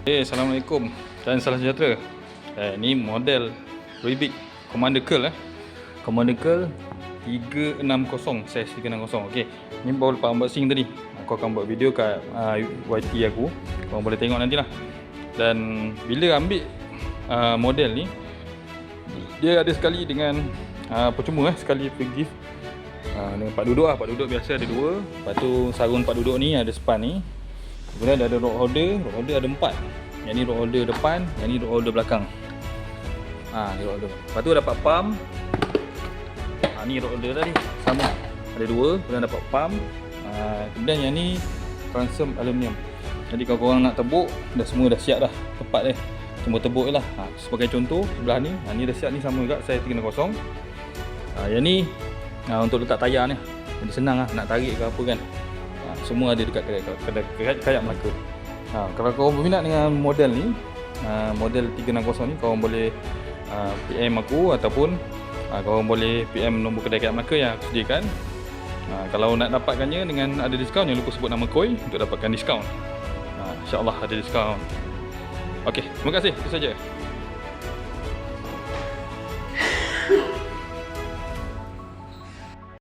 Assalamualaikum dan salam sejahtera. Ni model Rubik Commander Curl Commander Curl 360, size 360. Okey, ni baru lepas unboxing tadi. Aku akan buat video kat YT aku. Korang boleh tengok nantilah. Dan bila ambil model ni, dia ada sekali dengan percuma sekali free gift. Dengan part duduk part duduk biasa ada 2. Lepas tu sarung part duduk ni ada span ni. Kemudian ada rod holder ada 4. Yang ni rod holder depan, yang ni rod holder belakang. Ni rod holder. Lepas tu dapat pump. Ni rod holder tadi sama. Ada 2, kemudian dapat pump. Kemudian yang ni transom aluminium. Jadi kalau korang nak tebuk, semua dah siap dah. Tepat dia. Cuma tebuk je lah. Sebagai contoh sebelah ni, ni dah siap ni sama juga size 360. Yang ni untuk letak tayar ni. Jadi senang lah nak tarik ke apa kan. Semua ada dekat Kayak Melaka. Kalau korang berminat dengan model ni, model 360 ni, korang boleh PM aku ataupun korang boleh PM nombor kedai Kayak Melaka yang aku sediakan. Kalau nak dapatkannya dengan ada diskaun, jangan lupa sebut nama Koi untuk dapatkan diskaun. InsyaAllah ada diskaun. Okey, terima kasih. Itu saja.